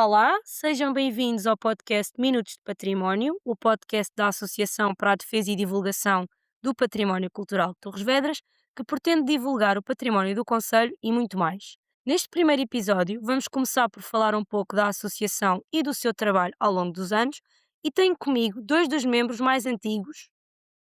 Olá, sejam bem-vindos ao podcast Minutos de Património, o podcast da Associação para a Defesa e Divulgação do Património Cultural de Torres Vedras, que pretende divulgar o património do Conselho e muito mais. Neste primeiro episódio, vamos começar por falar um pouco da associação e do seu trabalho ao longo dos anos, e tenho comigo dois dos membros mais antigos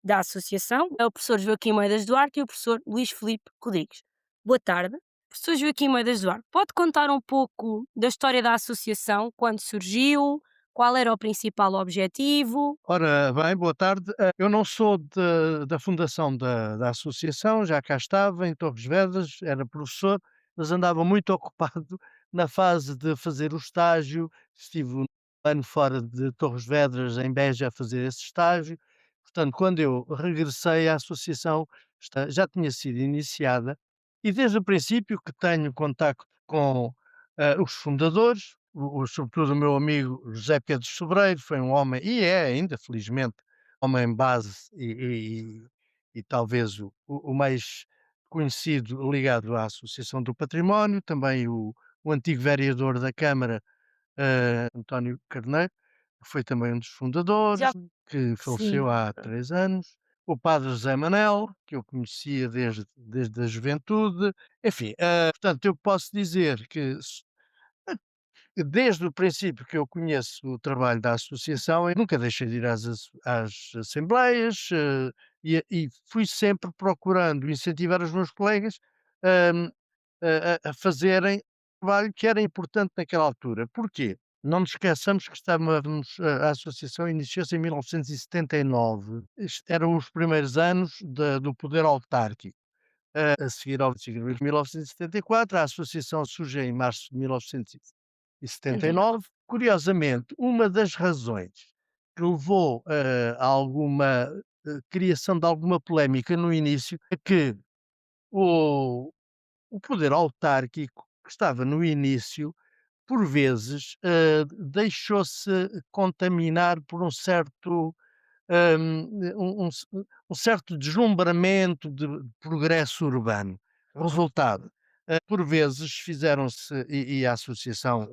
da associação, é o professor Joaquim Moedas Duarte e o professor Luís Filipe Rodrigues. Boa tarde. Professor Joaquim Moedas Duarte, pode contar um pouco da história da associação, quando surgiu, qual era o principal objetivo? Ora bem, boa tarde. Eu não sou da fundação da associação, já cá estava em Torres Vedras, era professor, mas andava muito ocupado na fase de fazer o estágio. Estive um ano fora de Torres Vedras, em Beja, a fazer esse estágio. Portanto, quando eu regressei, a associação já tinha sido iniciada e desde o princípio que tenho contacto com os fundadores, sobretudo o meu amigo José Pedro Sobreiro, foi um homem, e é ainda, felizmente, homem base e talvez o mais conhecido ligado à Associação do Património, também o antigo vereador da Câmara, António Carneiro, que foi também um dos fundadores, Já que sim. faleceu há 3 anos, o padre José Manel, que eu conhecia desde a juventude, enfim, portanto, eu posso dizer que desde o princípio que eu conheço o trabalho da associação, eu nunca deixei de ir às assembleias, e fui sempre procurando incentivar os meus colegas, hum, a fazerem o trabalho que era importante naquela altura. Porquê? Não nos esqueçamos que estávamos a associação iniciou-se em 1979, eram os primeiros anos do poder autárquico. A seguir ao 25 de abril de 1974, a associação surge em março de 1979. Curiosamente, uma das razões que levou, a alguma, criação de alguma polémica no início, é que o o poder autárquico que estava no início, por vezes, deixou-se contaminar por um certo um certo deslumbramento de progresso urbano. Resultado, por vezes fizeram-se e a associação,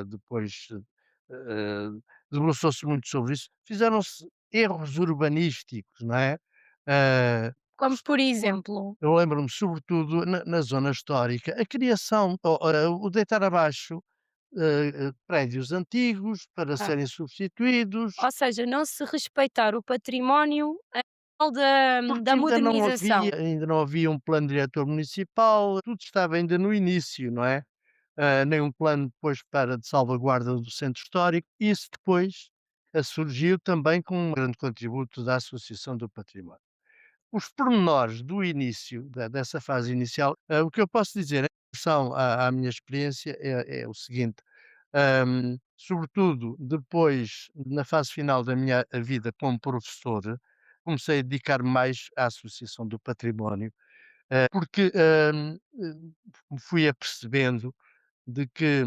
depois, eh, debruçou-se muito sobre isso, fizeram-se erros urbanísticos, não é? Ah, Como por por exemplo? Eu lembro-me sobretudo na zona histórica, a criação o deitar abaixo, prédios antigos para Ah, serem substituídos. ou seja, não se respeitar o património a nível da Porque modernização. ainda não havia um plano diretor municipal, tudo estava ainda no início, não é? Nem um plano depois de salvaguarda do centro histórico. Isso depois, surgiu também com um grande contributo da Associação do Património. Os pormenores do início, dessa fase inicial, o que eu posso dizer em relação à minha experiência é o seguinte: sobretudo depois, na fase final da minha vida como professor, comecei a dedicar-me mais à Associação do Património, porque, me fui apercebendo de que,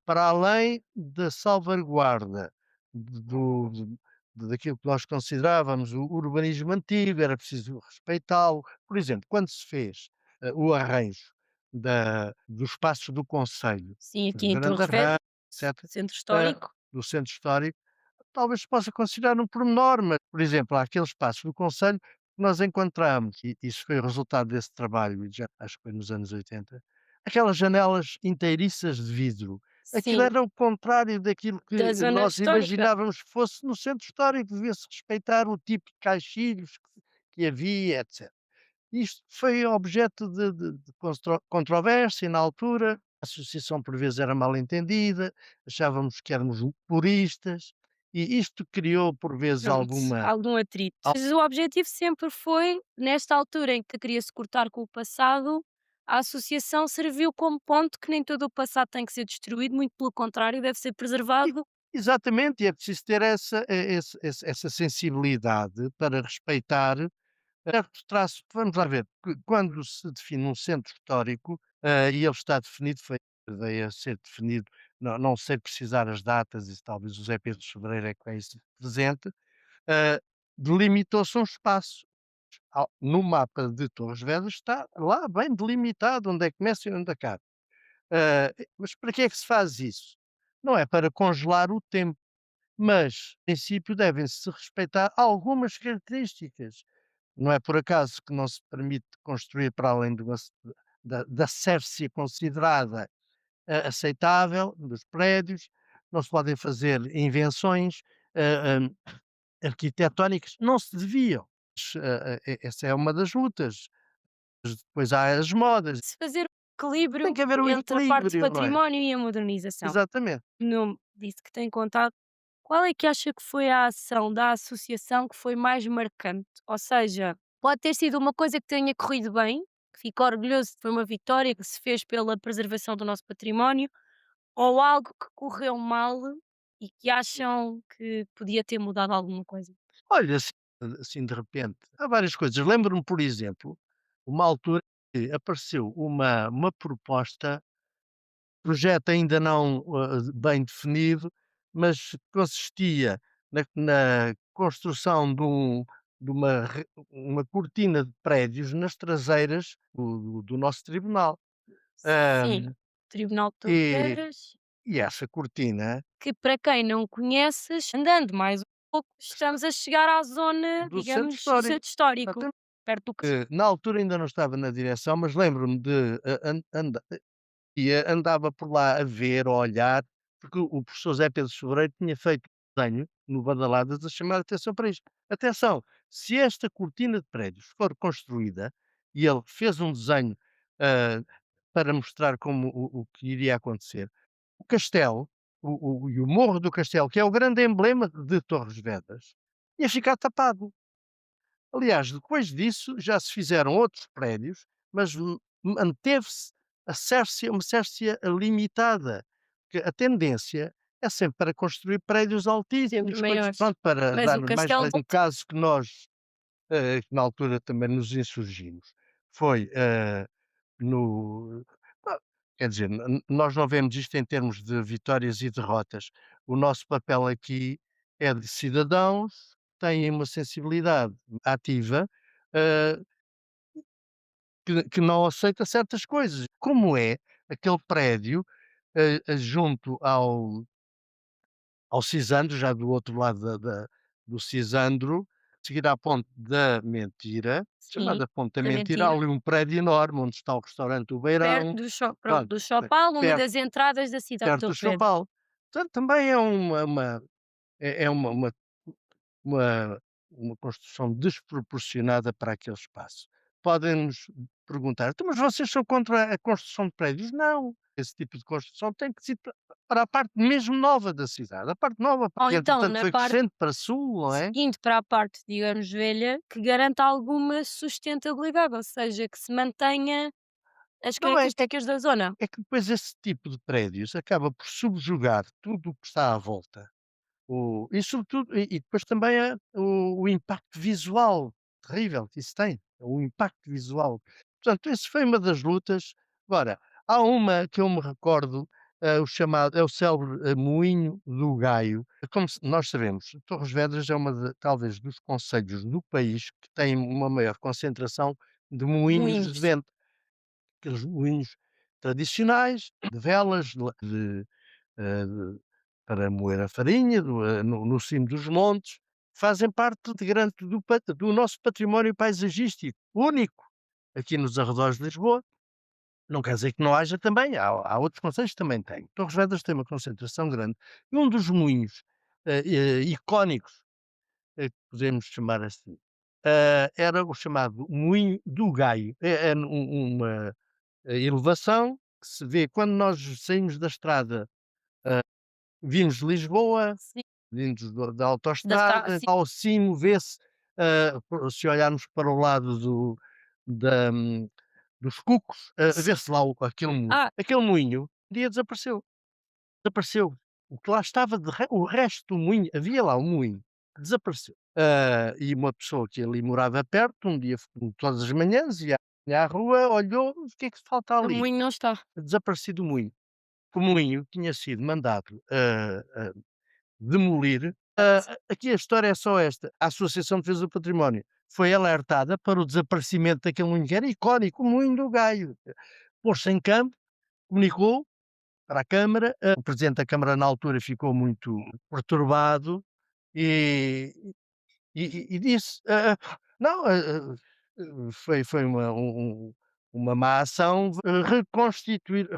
para além da salvaguarda do daquilo que nós considerávamos o urbanismo antigo, era preciso respeitá-lo. Por exemplo, quando se fez, o arranjo do espaço do concelho, Sim, aqui em Grande Torres Vedras, Arranjo, etcétera, centro hã, histórico. do centro histórico, talvez se possa considerar um pormenor, mas, por exemplo, há aquele espaço do concelho que nós encontramos, e isso foi o resultado desse trabalho, e já acho que foi nos anos 80, aquelas janelas inteiriças de vidro. Aquilo Sim, era o contrário daquilo da que zona nós histórica. imaginávamos que fosse no centro histórico, devia-se respeitar o tipo de caixilhos que havia, etc. Isto foi objeto de controvérsia na altura, a associação por vezes era mal entendida, achávamos que éramos puristas, e isto criou por vezes Pronto, alguma algum atrito. Mas o objetivo sempre foi, nesta altura em que queria-se cortar com o passado, a associação serviu como ponto que nem todo o passado tem que ser destruído, muito pelo contrário, deve ser e preservado. exatamente, e é preciso ter essa sensibilidade para respeitar certos traços. Vamos lá ver, quando se define um centro histórico, e ele está definido, foi veio a ser definido, não sei precisar as datas, e talvez o José Pedro Sobreiro é que tem isso presente, ah, delimitou-se um espaço. No mapa de Torres Vedras está lá bem delimitado onde é que começa e onde acaba. Mas para que é que se faz isso? Não é para congelar o tempo, mas, em princípio, devem-se respeitar algumas características. Não é por acaso que não se permite construir para além de uma da sérvia considerada aceitável dos prédios, não se podem fazer invenções, arquitetónicas, não se deviam. Essa é uma das lutas. Depois há as modas, Se fazer um tem equilíbrio que haver um entre a parte de equilíbrio, não é? património e a modernização. Exatamente. Não disse que tem contato. Qual é que acha que foi a ação da associação que foi mais marcante? Ou seja, pode ter sido uma coisa que tenha corrido bem, que fico orgulhoso, foi uma vitória que se fez pela preservação do nosso património, ou algo que correu mal e que acham que podia ter mudado alguma coisa? Olha, assim de repente, há várias coisas. Lembro-me, por exemplo, uma altura que apareceu uma proposta, projeto ainda não, bem definido, mas consistia na construção de uma cortina de prédios nas traseiras do nosso tribunal. Sim, Hã, Tribunal de e Torres e essa cortina que para quem não conheces, andando mais um pouco, estamos a chegar à zona, do centro digamos, do histórico. centro histórico, perto do castelo. Na altura ainda não estava na direção, mas lembro-me de andava por lá a ver, a olhar, porque o professor Zé Pedro Sobreiro tinha feito um desenho no Badaladas a chamar a atenção para isto. Atenção, se esta cortina de prédios for construída, e ele fez um desenho, hã, para mostrar como o que iria acontecer, o castelo, e o morro do castelo, que é o grande emblema de Torres Vedras, ia ficar tapado. Aliás, depois disso já se fizeram outros prédios, mas manteve-se uma Sérvia limitada, porque a tendência é sempre para construir prédios Sempre altíssimos, coisas, maiores. pronto, para Mas dar o mais castelo um caso que nós, que na altura também nos insurgimos, foi, no ah, quer dizer, nós não vemos isto em termos de vitórias e derrotas. O nosso papel aqui é de cidadãos que têm uma sensibilidade ativa, hã, que não aceita certas coisas, como é aquele prédio, junto ao Cisandro, já do outro lado do Cisandro, seguir à Ponte da Mentira, sim, chamada Ponte da da Mentira, há mentira. ali um prédio enorme onde está o restaurante O Perto Beirão, do pronto, pronto, do Chopal, uma perto das entradas da cidade de perto do Torres Vedras. Choupal. Portanto, também é uma construção desproporcionada para aquele espaço. Podem-nos perguntar: "Então, mas vocês são contra a construção de prédios?" Não, esse tipo de construção tem que ser para a parte mesmo nova da cidade, a parte nova, Ou porque então entretanto na foi parte crescendo para sul, não é? seguinte para a parte, digamos, velha, que garanta alguma sustentabilidade, ou seja, que se mantenha as Não é características da zona. é que depois esse tipo de prédios acaba por subjugar tudo o que está à volta. E sobretudo e depois também o impacto visual terrível que isso tem, o impacto visual. Portanto, isso foi uma das lutas. Agora, há uma que eu me recordo, o chamado é o célebre, Moinho do Gaio. Como nós sabemos, Torres Vedras é uma de talvez dos concelhos do país que tem uma maior concentração de moinhos de Moinhos. vento, aqueles moinhos tradicionais, de velas, de para moer a farinha no cimo dos montes, fazem parte integrante do nosso património paisagístico, único aqui nos arredores de Lisboa. Não quer dizer que não haja também, há outros concelhos que também têm. Torres Vedras tem uma concentração grande. E um dos moinhos, icónicos, que podemos chamar assim, era o chamado Moinho do Gaio. É uma elevação que se vê quando nós saímos da estrada, vimos de Lisboa, Sim, vindos da autoestrada, sim, ao cimo vê-se, se olharmos para o lado da dos Cucos, sim. vê-se lá aquele moinho. Ah, Aquele moinho um dia desapareceu. O que lá estava o resto do moinho, havia lá um moinho, desapareceu. E uma pessoa que ali morava perto, um dia todas as manhãs ia à rua, olhou: "O que é que falta o ali?" moinho não está. Desaparecido o moinho. O moinho tinha sido mandado, demolir. Aqui a história é só esta: a Associação de Defesa do Património foi alertada para o desaparecimento daquele moinho que era icónico, o Moinho do Gaio. Pôs-se em campo, comunicou para a Câmara, o presidente da Câmara na altura ficou muito perturbado e e disse, não, foi uma má ação,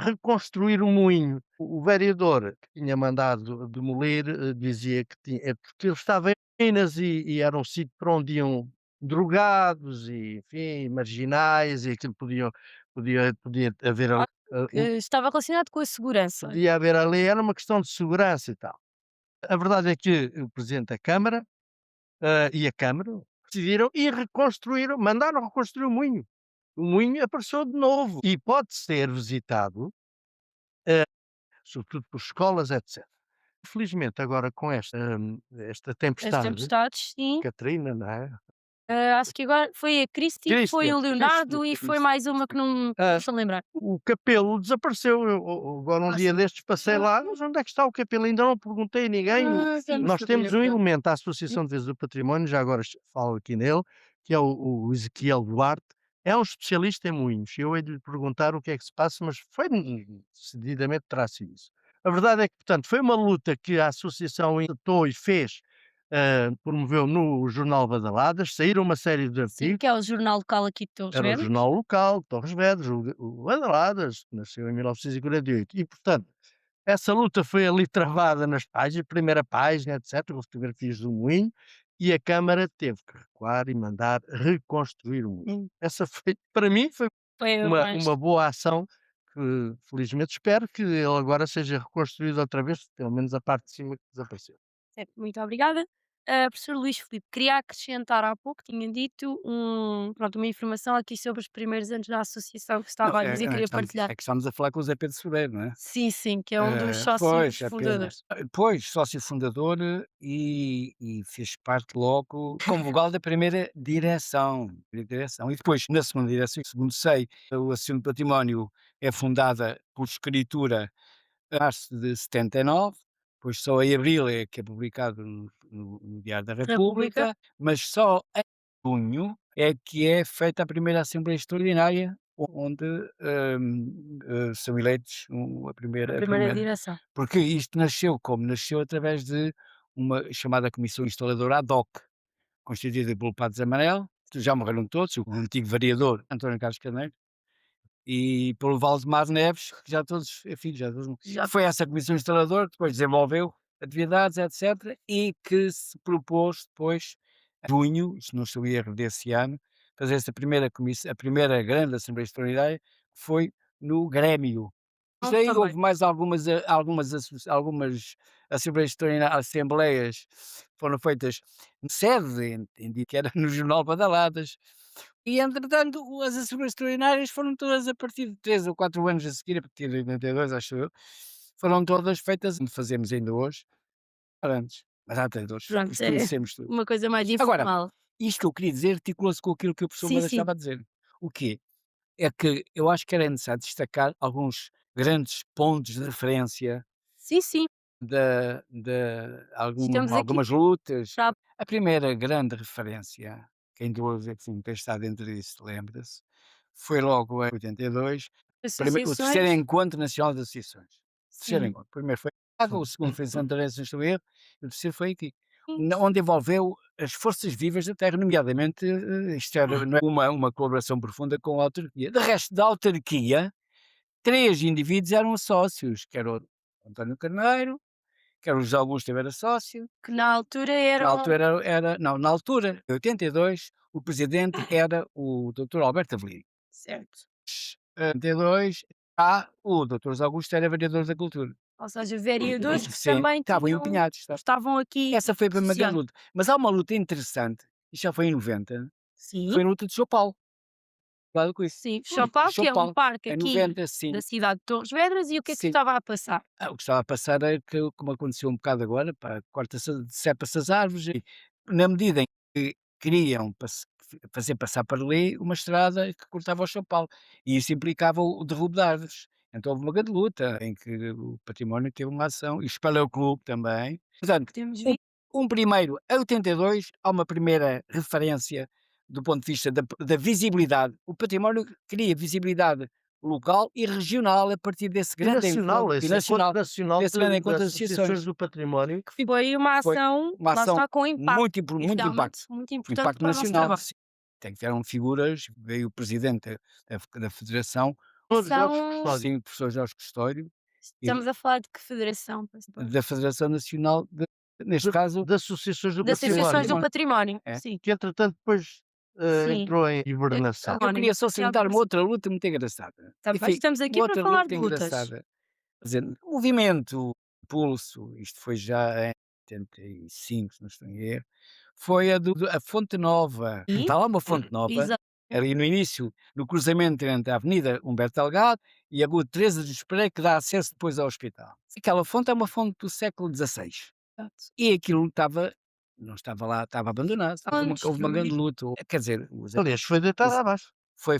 reconstruir o moinho. O vereador que tinha mandado demolir, dizia que porque ele estava em ruínas e era um sítio para onde iam drogados e, enfim, marginais e aquilo podia haver ali, Que estava relacionado com a segurança. era uma questão de segurança e tal. A verdade é que o presidente da Câmara e a Câmara decidiram e reconstruíram, mandaram reconstruir o moinho. O moinho apareceu de novo e pode ser visitado, sobretudo por escolas, etc. Felizmente agora com esta As tempestade, tempestades, sim. Katrina, não é? Acho que agora foi a Christie, foi Christian, o Leonardo e foi mais uma que não ah, estou a lembrar. o capelo desapareceu. Eu agora um dia Sim. destes passei lá, mas onde é que está o capelo? Ainda não perguntei a ninguém. Sim. Nós temos um elemento, a Associação de Defesa do Património, já agora falo aqui nele, que é o Ezequiel Duarte, é um especialista em moinhos. Eu hei de lhe perguntar o que é que se passa, mas foi decididamente terá sido isso. A verdade é que, portanto, foi uma luta que a associação encetou e fez, promoveu no jornal Badaladas, saíram uma série de Sim, artigos. que é o jornal local aqui de Torres Era o Vedras. jornal local, Torres Vedras, o Badaladas, que nasceu em 1948. E, portanto, essa luta foi ali travada nas páginas, primeira página, etc., com fotografias do moinho, e a Câmara teve que recuar e mandar reconstruir o moinho. Essa foi, para mim, foi Foi a mais uma boa ação que, felizmente, espero que ele agora seja reconstruído outra vez, pelo menos a parte de cima que desapareceu. certo, muito obrigada. Professor Luís Filipe, queria acrescentar há pouco, tinha dito, pronto, uma informação aqui sobre os primeiros anos da associação que Não, estava a dizer, queria partilhar. é que estamos a falar com o Zé Pedro Sobreiro, não é? Sim, sim, que é um dos Pois, sócios é pena. fundadores. Pois, sócio fundador e fez parte logo como vogal da primeira direção. E depois, na segunda direção, segundo sei, o Associação de Património é fundada por escritura em março de 79, depois só em abril é que é publicado no Diário da República. República, mas só em junho é que é feita a primeira Assembleia Extraordinária, onde, são eleitos A a primeira primeira, direção. porque isto nasceu como? Nasceu através de uma chamada Comissão Instaladora ad hoc, constituída pelo Padre Zé Manel, que já morreram todos, o antigo vereador António Carlos Carneiro, e pelo Valdemar Neves, que já todos, enfim, já todos, Já foi essa comissão instaladora, depois desenvolveu atividades, etc., e que se propôs depois, em junho, se não estou em erro desse ano, fazer essa primeira comissão, a primeira grande Assembleia Extraordinária, que foi no Grêmio. Depois daí também. houve mais algumas Assembleias Extraordinárias, assembleias foram feitas em sede, entendi que era no Jornal Badaladas, e entretanto as Assembleias Extraordinárias foram todas a partir de 3 ou 4 anos a seguir, a partir de 82, acho eu, foram todas feitas, como fazemos ainda hoje, antes, mas há anteriores, Pronto, os é conhecemos todos. uma coisa mais Agora, informal. isto que eu queria dizer articula-se com aquilo que o professor Sim, Moura sim. estava a dizer. O quê? É que eu acho que era necessário destacar alguns grandes pontos de referência Sim, sim. Estamos aqui algumas lutas. para A primeira grande referência, quem dúvida que tem estado dentro disso lembra-se, foi logo em 82, o terceiro associações. Encontro Nacional de Associações. O terceiro Sim. encontro. O primeiro foi em Braga, o segundo foi em Santarém, se não estou em erro, e o terceiro foi aqui. Sim. Onde envolveu as forças vivas da terra, nomeadamente, isto era não é uma colaboração profunda com a autarquia. De resto, da autarquia, 3 indivíduos eram sócios, que era o António Carneiro, que era o José Augusto, também era sócio, Que na altura que na eram altura não, na altura, em 82, o presidente era o doutor Alberto Avelino. certo. Em 82, o doutor José Augusto era vereador da Cultura. Ou seja, vereadores que Sim, também estavam tinham empenhados. estavam aqui Essa foi a primeira grande associados. luta. Mas há uma luta interessante, isto já foi em 90, Sim, foi a luta de São Paulo. Cuidado com isso. sim. Chopal, que São é um Paulo, parque em aqui 90, sim. da cidade de Torres Vedras e o que é que Sim. estava a passar? O que estava a passar é que, como aconteceu um bocado agora, pá, decepa-se as árvores e, na medida em que queriam fazer passar por ali uma estrada que cortava o São Paulo, e isso implicava o derrubo de árvores. Então houve uma grande luta em que o património teve uma ação, e o Espelho Clube também. Portanto, Temos um, visto um primeiro, em 82, há uma primeira referência do ponto de vista da visibilidade. O património cria visibilidade local e regional a partir desse E grande nacional, encontro, e esse encontro nacional, nacional desse grande de encontro de associações associações, do património que fi Foi uma foi ação, uma lá ação está, com impacto e muito realmente impacto, muito um importante impacto para o nosso nacional, trabalho. sim. Tem que ter figuras, veio o presidente da federação, todos Jorge São Custódio. sim, o professor Jorge Custódio, e estamos a falar de que federação? Peço perdão. da Federação Nacional neste caso, De associações do De associações do património, património, é. sim, que entretanto depois, sim, entrou em hibernação. Eu património queria só associado salientar ao uma outra luta muito engraçada. também Enfim, estamos aqui uma para outra falar luta de lutas. engraçada. Quer dizer, o movimento Pulso, isto foi já em 85, se não estou em erro, foi a Fonte Nova. E Está lá uma Fonte Nova, exato, ali no início, no cruzamento entre a Avenida Humberto Delgado e a Rua Teresa dos Pereira, que dá acesso depois ao hospital. Aquela fonte é uma fonte do século XVI. E aquilo estava, não estava lá, estava abandonado. antes Houve uma grande dos luta. Quer dizer, Aliás, foi deitado abaixo. foi.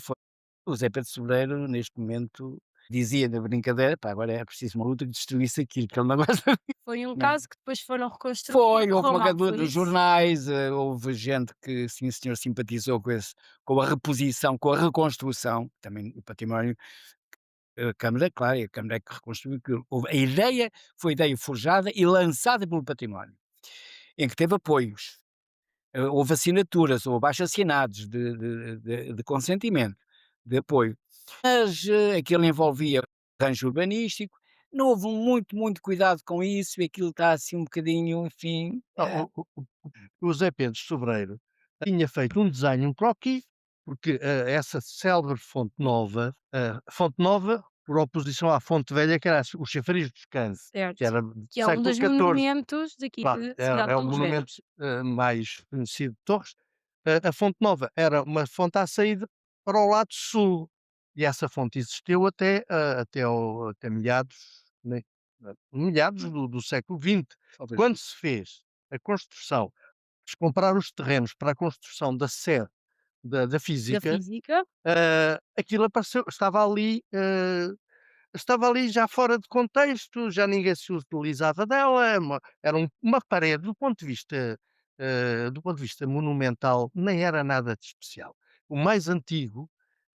O Zé Pedro Sobreiro, neste momento, dizia na brincadeira: "Pá, agora é preciso uma luta que destruísse aquilo, que ele não gosta." foi um Não. caso que depois foram reconstruir e Foi, houve correu uma mal, grande luta foi dos isso? jornais, houve gente que, sim senhor, simpatizou com a reposição, com a reconstrução, também o património, a Câmara, claro, e a Câmara é que reconstruiu aquilo. A ideia foi ideia forjada e lançada pelo património, em que teve apoios. Houve assinaturas, houve abaixo-assinados de consentimento, de apoio. Mas, aquilo envolvia arranjo urbanístico, não houve muito cuidado com isso e aquilo está assim um bocadinho, enfim, Não, o Zé Pedro Sobreiro tinha feito um desenho, um croquis, porque, essa célebre Fonte Nova, por oposição à Fonte Velha, que era o chafariz dos cães, que Certo. era do Que é um século dos XIV. monumentos daqui Claro, da cidade é de o Torres monumento, Vedras. mais conhecido de Torres. A Fonte Nova era uma fonte à saída para o lado sul, e essa fonte existiu até meados, né, meados do século XX. talvez. Quando se fez a construção, se comprar os terrenos para a construção da sede da Da física, física, aquilo apareceu, estava ali já fora de contexto, já ninguém se utilizava dela, era uma parede do ponto de vista monumental, nem era nada de especial. O mais antigo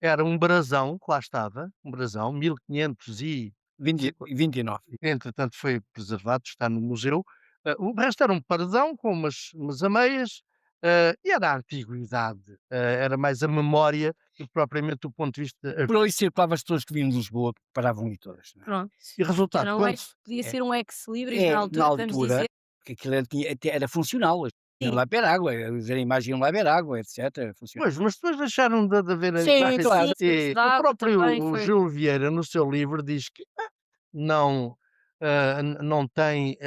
era um brasão que lá estava, um brasão, 1500 e 29. entretanto foi preservado, está no museu. O resto era um paredão com umas ameias, e era a antiguidade, era mais a memória do que propriamente o ponto de vista Por ali circulavam as pessoas que vinham de Lisboa, que paravam ali todas, não é? pronto. e resultado, Era um quando ex se podia É. ser um ex libris na Na altura, podemos altura, dizer. porque aquilo até era funcional, as iam Sim, lá beber água, eles eram imagem iam lá beber água, etcétera, funcionava. pois, mas depois deixaram de haver Sim, imagens, claro. sim, e da o água próprio também o foi Júlio Vieira, no seu livro, diz que não, não tem,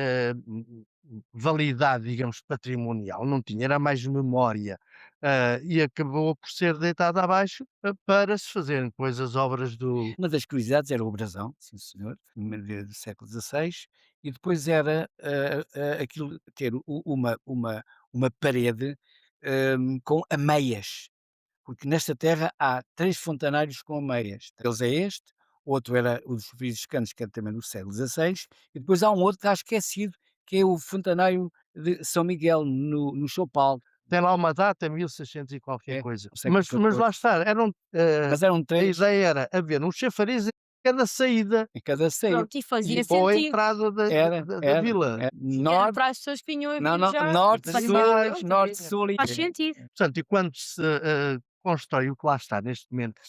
validade, digamos, patrimonial, não tinha, era mais memória, e acabou por ser deitado abaixo, para se fazerem depois as obras do Uma das curiosidades era o brasão, sim senhor, do século XVI, e depois era, aquilo ter uma parede, com ameias, porque nesta terra há 3 fontanários com ameias. Deles é este, outro era o dos franciscanos, que é também do século XVI, e depois há um outro que está esquecido, que é o fontanário de São Miguel, no Choupal, tem lá uma data, 1600 e qualquer é, coisa. do século Mas lá XIV. está, eram, Mas eram a 3 ideia era haver um chafariz em cada saída em cada saída. pronto, e fazia e ou a sentido. entrada da vila. Era Norte, para as pessoas que vinham a não, não, viajar, norte, Tem passar por imagens, ali. norte, sul e Faz sentido. portanto, e quando se, constrói o que lá está neste momento,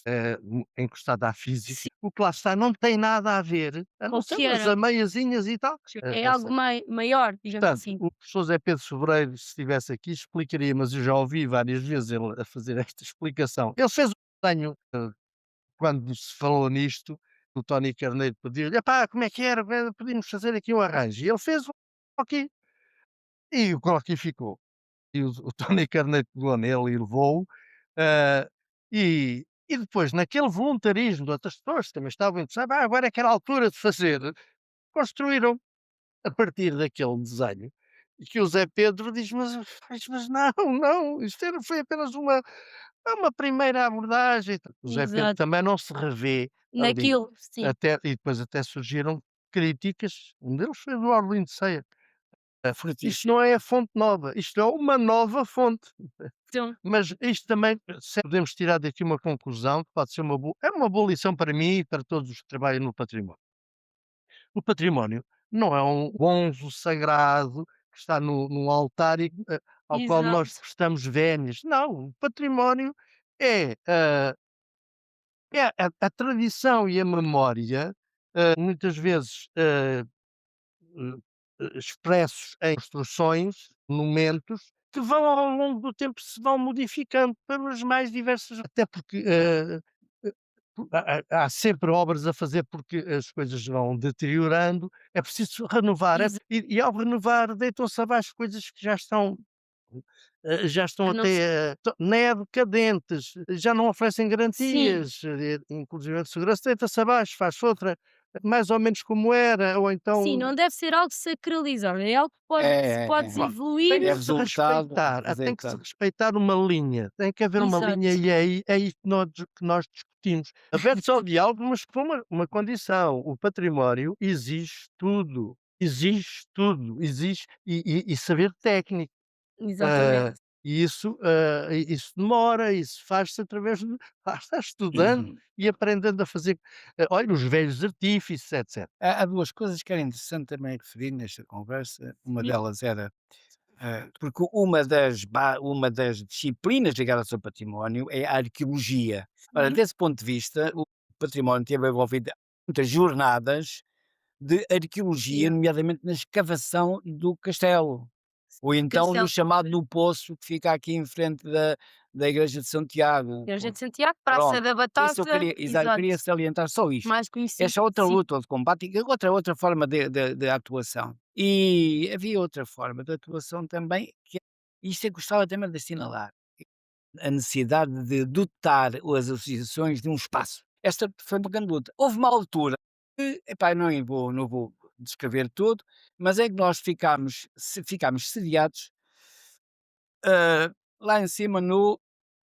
encostado à física, Sim, o que lá está não tem nada a ver, a com não o ser que umas era. ameiazinhas e tal. É algo maior, digamos Portanto, assim. o professor Zé Pedro Sobreiro, se estivesse aqui, explicaria, mas eu já ouvi várias vezes ele a fazer esta explicação. Ele fez um desenho, quando se falou nisto, o Tony Carneiro pediu-lhe: "Epá, como é que era? Podíamos fazer aqui um arranjo." E ele fez um croquis, e o croquis ficou. E o Tony Carneiro pegou nele e levou-o, e depois naquele voluntarismo de outras pessoas que também estavam interessadas, agora é que era a altura de fazer, construíram a partir daquele desenho, e que o Zé Pedro diz: "Mas não, não, isto foi apenas uma primeira abordagem." O Zé Pedro Exato. também não se revê ali, Naquilo, sim. e depois até surgiram críticas, um deles foi do Arlindo Ceia. Isto fortíssimo. não é a fonte nova, isto é uma nova fonte. Então, Mas isto também, se podemos tirar daqui uma conclusão que pode ser uma boa lição para mim e para todos os que trabalham no património. O património não é um bonzo sagrado que está no altar e, ao qual nós exato. prestamos vénias. Não, o património é, a tradição e a memória, muitas vezes, expressos em construções, monumentos, que vão ao longo do tempo se vão modificando pelas mais diversas, até porque, há sempre obras a fazer porque as coisas vão deteriorando, é preciso renovar, Exa e ao renovar deitam-se abaixo coisas que já estão que não se até, nem decadentes, já não oferecem sim, garantias, inclusive de segurança, deita-se abaixo, faz outra, mais ou menos como era, ou sim, então não deve ser algo sacralizado, é algo que É, pode se é, podes é. tem evoluir que É se resultado, respeitar, tem que se resultado. respeitar uma linha, tem que haver uma linha exato, e é isso que nós discutimos. Abertos ao diálogo, mas com uma condição, o património exige tudo, exige e saber técnico. exatamente. Ah, isso demora, isso faz-se através de lá está estudando Uhum. e aprendendo a fazer, olha, os velhos artífices, etcétera. Há 2 coisas que era interessante também referir nesta conversa. Uma Sim, delas era, porque uma das disciplinas ligadas ao património é a arqueologia. Ora, sim, desse ponto de vista, o património teve envolvido muitas jornadas de arqueologia, yeah. nomeadamente na escavação do castelo. Ou então no Castelo chamado No Poço, que fica aqui em frente da igreja de São Tiago. Igreja de Santiago, Praça Pronto, da isso eu Batata, queria exato, queria salientar só isto. mais conhecido, Essa outra sim, luta de combate e outra forma de atuação. E havia outra forma de atuação também, que isto eu gostava também de assinalar, a necessidade de dotar as associações de um espaço. Esta foi uma grande luta. Houve uma altura que, epá, não vou descrever tudo, mas é que nós ficámos sediados, lá em cima no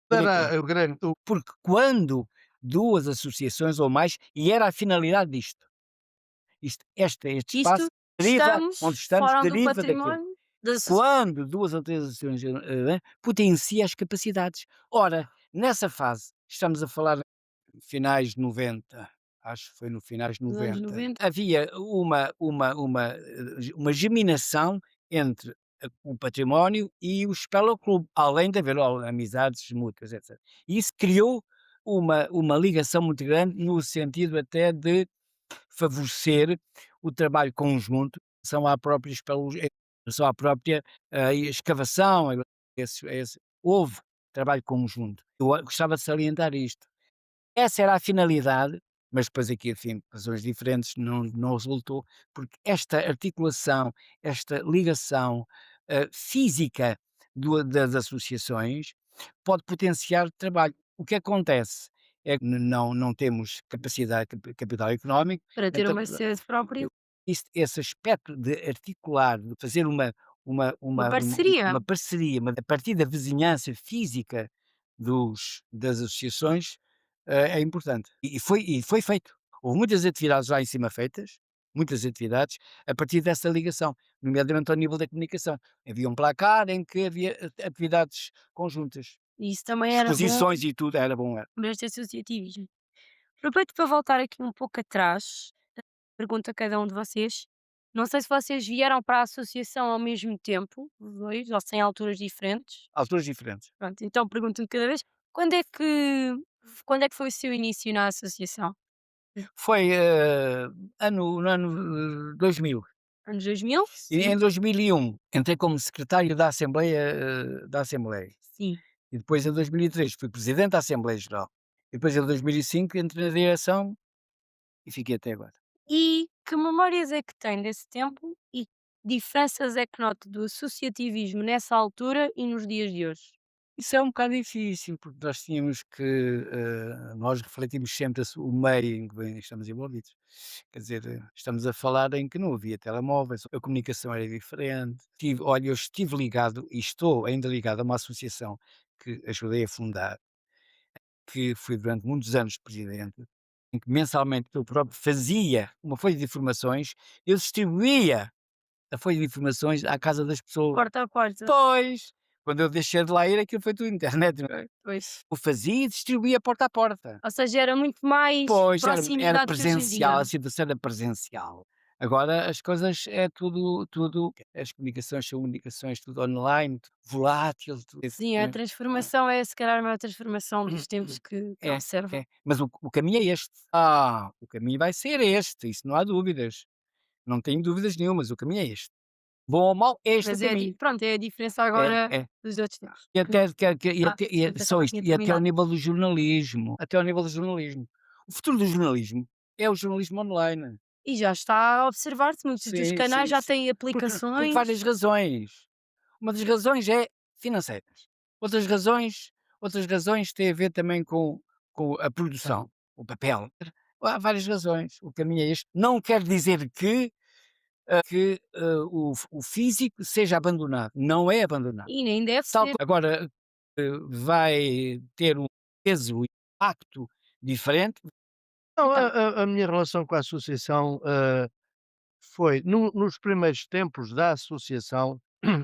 Pináculo. Era o grande o Porque quando 2 associações ou mais, e era a finalidade disto, este isto espaço deriva onde estamos estamos, fora do deriva daquilo. património da socie Quando 2 ou 3 associações, potencia as capacidades. Ora, nessa fase, estamos a falar finais de 90, acho que foi no finais de dos anos 90, 90, havia uma geminação entre o património e o Spelo Clube, além de haver amizades mútuas, etc. E isso criou uma ligação muito grande no sentido até de favorecer o trabalho conjunto em relação à própria em relação à própria, escavação, houve trabalho conjunto. Eu gostava de salientar isto. Essa era a finalidade, mas depois aqui, enfim, por razões diferentes não resultou, porque esta articulação, esta ligação, física das associações pode potenciar trabalho. O que acontece é que não temos capital económico, para ter então uma sede própria, eu esse aspecto de articular, de fazer uma parceria. uma parceria, a partir da vizinhança física das associações, é importante. E foi feito. Houve muitas atividades lá em cima feitas, muitas atividades, a partir dessa ligação, nomeadamente ao nível da comunicação. Havia um placar em que havia atividades conjuntas, E isso também era bom exposições e tudo, era bom, era. para este associativismo. Aproveito para voltar aqui um pouco atrás, pergunto a cada um de vocês. Não sei se vocês vieram para a associação ao mesmo tempo, os 2, ou se em alturas diferentes. Alturas diferentes. Pronto, então pergunto de cada vez. Quando é que quando é que foi o seu início na associação? Foi, no ano 2000. Anos 2000? E em Sim. 2001 entrei como secretário da Assembleia. Sim. E depois em 2003 fui presidente da Assembleia Geral. E depois em 2005 entrei na direção e fiquei até agora. E que memórias é que tem desse tempo e que diferenças é que nota do associativismo nessa altura e nos dias de hoje? Isso é um bocado difícil, porque nós tínhamos que, nós refletimos sempre o meio em que estamos envolvidos. Quer dizer, estamos a falar em que não havia telemóveis, a comunicação era diferente. Olha, eu estive ligado e estou ainda ligado a uma associação que ajudei a fundar, que fui durante muitos anos presidente, em que mensalmente eu próprio fazia uma folha de informações, eu distribuía a folha de informações à casa das pessoas. Porta a porta. Pois, quando eu deixei de lá ir, aquilo foi tudo internet, não é? Pois. O fazia e distribuía porta a porta. Ou seja, era muito mais Pois, era proximidade que hoje em presencial, dia. a situação era presencial. Agora as coisas é tudo as comunicações são comunicações, tudo online, tudo volátil, tudo Sim, a transformação é se calhar a maior transformação dos tempos que é, observo. é. Mas o caminho é este. O caminho vai ser este, isso não há dúvidas. Não tenho dúvidas nenhumas, o caminho é este. Bom ou mau, é este o Mas caminho. pronto, é a diferença É, agora é. dos outros tempos. E até que Desculpa, só estava isto, tinha e até ao terminado. nível do jornalismo, até ao nível do jornalismo. O futuro do jornalismo é o jornalismo online. E já está a observar-se, muitos dos Sim, canais sim, já sim. têm Por várias aplicações. razões. Uma das razões é financeiras. Outras razões outras razões têm a ver também com a produção, o papel. Há várias razões. O caminho é este. Não quer dizer que o físico seja abandonado. Não é abandonado. E nem deve Tal ser. agora, vai ter um peso e impacto diferente. Não, Então, a minha relação com a associação, foi nos primeiros tempos da associação,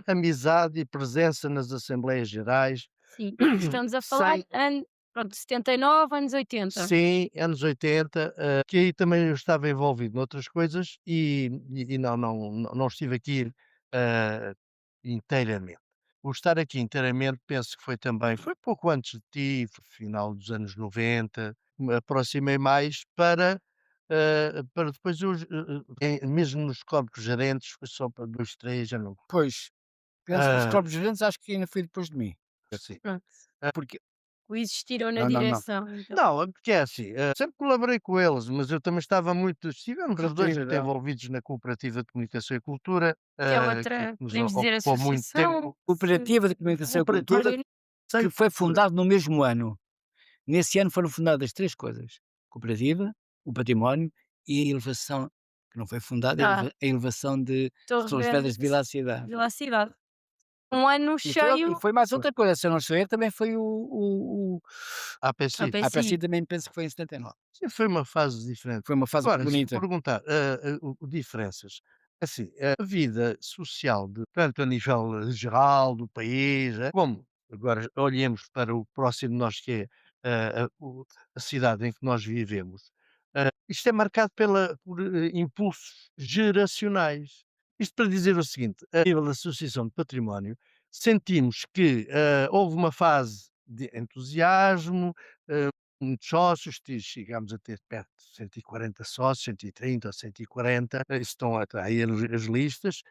amizade e presença nas assembleias gerais, sim, estamos a falar sem pronto, 79, anos 80. sim, anos 80, que aí também eu estava envolvido noutras coisas e não estive aqui, hã, inteiramente. O estar aqui inteiramente penso que foi pouco antes de ti, final dos anos 90, me aproximei mais para depois mesmo nos corpos gerentes, foi só para 2 3 já não Pois, penso os hã, corpos gerentes acho que ainda foi depois de mim. sim. Pronto, Porque coexistiram na não, não, não. direção, então. Não, é porque é assim, sempre colaborei com eles, mas eu também estava muito estivemos os 2 Cooperativa muito geral. envolvidos na Cooperativa de Comunicação e Cultura, Que é que outra, nos podemos dizer ocupou muito associação, tempo. Cooperativa de Comunicação e Cooperativa Cultura, de que Sem foi Cultura. fundado no mesmo ano. Nesse ano foram fundadas 3 coisas: cooperativa, o património e a elevação, que não foi fundada, ah, a elevação de Torres Torres Vedras Vedras, de Vila Cidade. Vila Cidade. Um ano E cheio, foi mais Foi. outra coisa, se eu não estou a erro, também foi o APC. a a PSI. APSI também penso que foi em 79. Sim, foi uma fase diferente. Foi uma fase Agora, se me bonita. perguntar, o diferenças, assim, a vida social de tanto a nível geral do país, como agora olhemos para o próximo de nós que é, a cidade em que nós vivemos, isto é marcado por impulsos geracionais. Isto para dizer o seguinte, a nível da associação de património, sentimos que, houve uma fase de entusiasmo, muitos sócios, chegámos a ter perto de 140 sócios, 130 ou 140, estão aí as listas.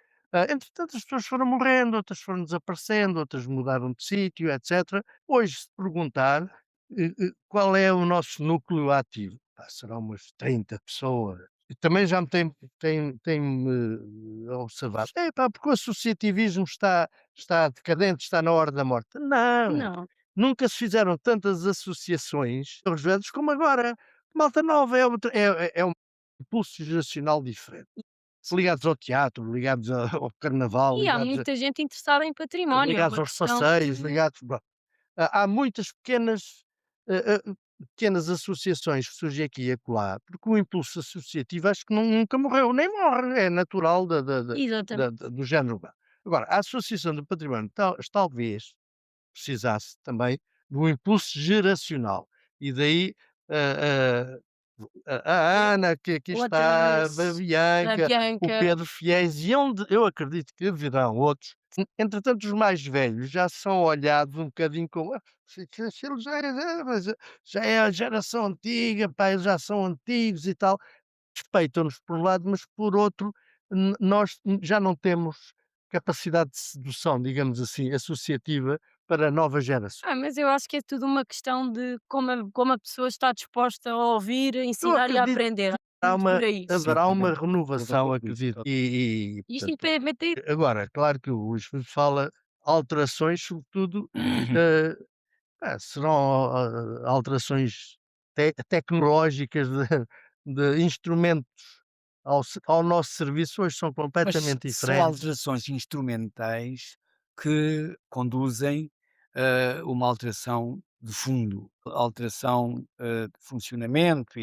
Entretanto, as pessoas foram morrendo, outras foram desaparecendo, outras mudaram de sítio, etc. Hoje, se perguntar qual é o nosso núcleo ativo, pá, serão umas 30 pessoas. E também já me tem-me observado, é pá, porque o associativismo está decadente, está na hora da morte. Não, Não. nunca se fizeram tantas associações aos velhos como agora. Malta nova é um impulso geracional diferente. Ligados ao teatro, ligados ao carnaval, E há muita gente interessada em património, é ligados uma aos questão. passeios, ligados há muitas pequenas associações que surgem aqui e acolá, porque o impulso associativo acho que nunca morreu, nem morre, é natural Exatamente. do género humano. Agora, a associação do património talvez precisasse também de um impulso geracional. E daí a, a Ana, que aqui está, a Outras, a Bianca, o Bianca. Pedro Fiéis, e onde eu acredito que virão outros. Entretanto, os mais velhos já são olhados um bocadinho como se ele já é a geração antiga, pá, eles já são antigos e tal. Respeitam-nos por um lado, mas por outro, nós já não temos capacidade de sedução, digamos assim, associativa para novas gerações. Mas eu acho que é tudo uma questão de como a pessoa está disposta a ouvir, a Eu ensinar e a acredito aprender. que Muito por aí. Sim, haverá uma concordo renovação, com isso. acredito, e Isto portanto, independentemente agora, claro que o Luís Filipe fala alterações, sobretudo, eh, serão alterações tecnológicas de instrumentos ao nosso serviço, hoje são Mas completamente são diferentes. alterações instrumentais que conduzem a uma alteração de fundo, alteração, de funcionamento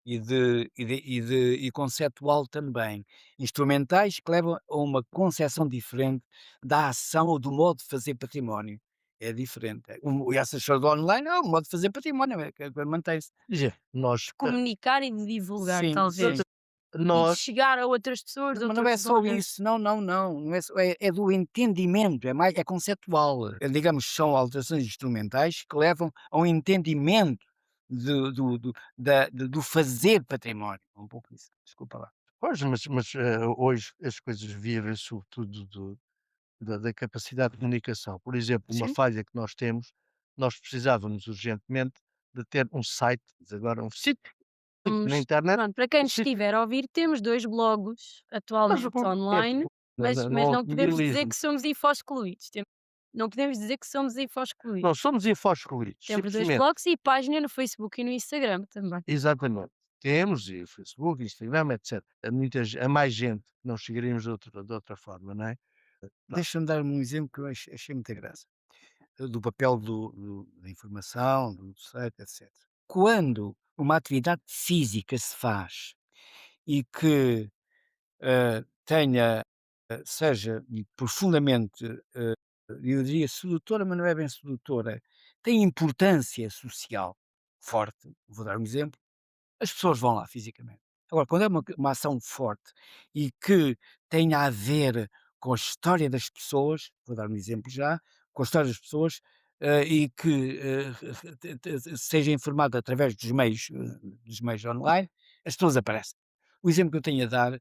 e conceptual também. Instrumentais que levam a uma concepção diferente da ação ou do modo de fazer património. É diferente. E essa história do online é um modo de fazer património, que mantém-se. Quer dizer, nós, Comunicar e de divulgar, Sim, talvez. sim. E de nós chegar a outras pessoas de Mas não outras é só zonas. isso, não, não, não, não é só é do entendimento, é conceptual. Digamos, são alterações instrumentais que levam a um entendimento do fazer património, é um pouco isso, desculpa lá. pois, hoje as coisas vivem sobretudo da capacidade de comunicação. Por exemplo, uma Sim, falha que nós temos, nós precisávamos urgentemente de ter um site, mas agora um sítio na internet, Pronto, para quem um nos sítio, estiver a ouvir, temos 2 blogs mas atualmente online, mas não não podemos dizer automobilismo, que somos info-excluídos. Não podemos dizer que somos info-excluídos. não somos info-excluídos, Temos 2 simplesmente. blogs e página no Facebook e no Instagram também. Exatamente. Temos e o Facebook, Instagram, etc. A mais gente, não chegaríamos de outra forma, não é? Pronto. deixa-me dar um exemplo que eu achei muita graça, do papel da informação, do site, etcétera. Quando uma atividade física se faz e que tenha, seja profundamente, eu diria sedutora, mas não é bem sedutora, tem importância social forte, vou dar um exemplo, as pessoas vão lá fisicamente. Agora, quando é uma ação forte e que tenha a ver com a história das pessoas, vou dar um exemplo já, com a história das pessoas, e que seja informada através dos meios online, as pessoas aparecem. O exemplo que eu tenho a dar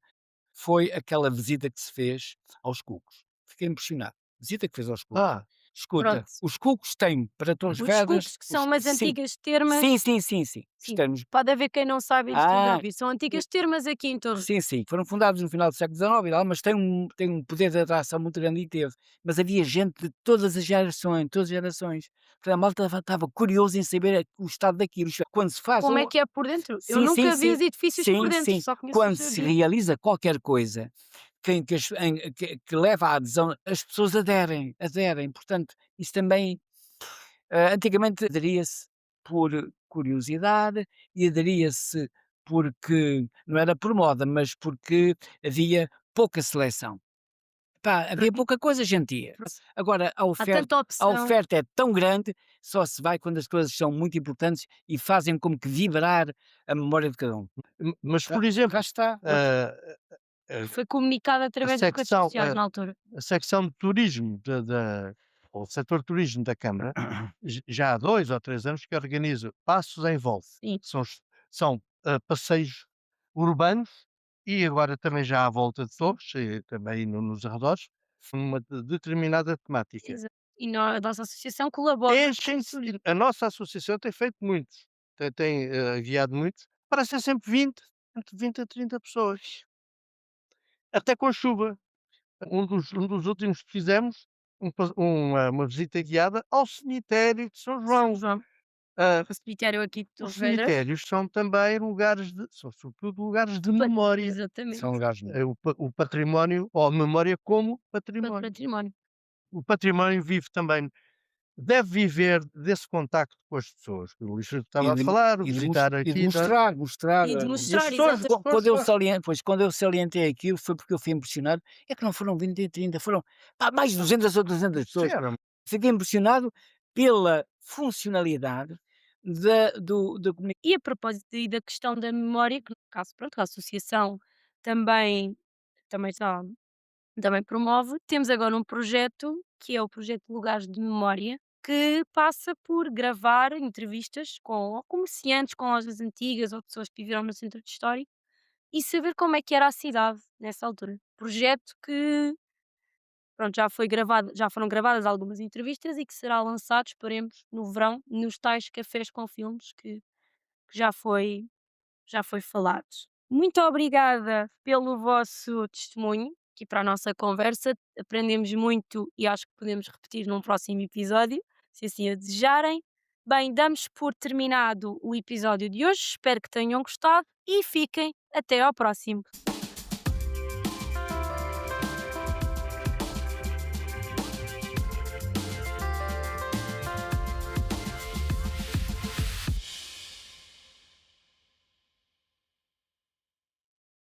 foi aquela visita que se fez aos Cucos. Fiquei impressionado. Visita que fez aos Cucos. Ah, Escuta, Pronto, os Cucos têm para Torres os Vedras cookies que são umas sim, antigas termas. sim, sim, sim, sim. Os Sim, termos pode haver quem não saiba e esteja a ah, ouvir, são e antigas termas aqui em Torres. sim, sim, foram fundados no final do século XIX e tal, mas têm um poder de atração muito grande e teve. Mas havia gente de todas as gerações. Portanto, a malta estava curioso em saber o estado daquilo. Isto é, quando se faz Como é um que é por dentro? Eu sim, sim, nunca vi sim, os edifícios por sim, dentro, sim. só conheço os Quando se jardins. realiza qualquer coisa que leva à adesão, as pessoas aderem. Portanto, isso também, antigamente aderia-se por curiosidade e aderia-se porque não era por moda, mas porque havia pouca seleção. Pá, havia pouca coisa, a gente ia. Agora Há tanta a opção. oferta é tão grande, só se vai quando as coisas são muito importantes e fazem como que vibrar a memória de cada um. mas, Cá por cá exemplo, está, outra. ah, a Foi comunicado a através das redes secção sociais na altura. a secção de turismo ou o setor de turismo da Câmara, já há 2 ou 3 anos que organiza passos em volta. Sim, São passeios urbanos e agora também já à volta de Torres, e também nos arredores, uma determinada temática. exato. E a nossa associação colabora com o Enchem-se, turismo. a nossa associação tem feito muitos, tem guiado muitos, para ser sempre 20, entre 20 a 30 pessoas, até com chuva. Um dos últimos que fizemos, uma visita guiada ao cemitério de São São João. João, Ah, o cemitério aqui de os Torres Vedras. cemitérios são também são sobretudo lugares de memória, São Exatamente, lugares o património ou a memória como para património. património. O património vive também deve viver desse contacto com as pessoas, o Luís Filipe e estava a de falar, o e de mos visitar e de aqui, tá, mostrar, E de e as mostrar, pessoas exatamente. quando eu salientei aquilo foi porque eu fui impressionado, é que não foram 20 e 30, foram, pá, mais de 200 ou 300 sim, pessoas. Fiquei impressionado pela funcionalidade da comuni E a propósito aí da questão da memória, que no caso, pronto, a associação também também está também promove, temos agora um projeto, que é o projeto Lugares de Memória, que passa por gravar entrevistas com comerciantes, com lojas antigas ou pessoas que viveram no centro de história e saber como é que era a cidade nessa altura. Projeto que, pronto, já foram gravadas algumas entrevistas e que será lançado, esperemos, no verão, nos tais cafés com filmes que já foi falado. Muito obrigada pelo vosso testemunho aqui para a nossa conversa. Aprendemos muito e acho que podemos repetir num próximo episódio, se assim o desejarem. Bem, damos por terminado o episódio de hoje. Espero que tenham gostado e fiquem até ao próximo.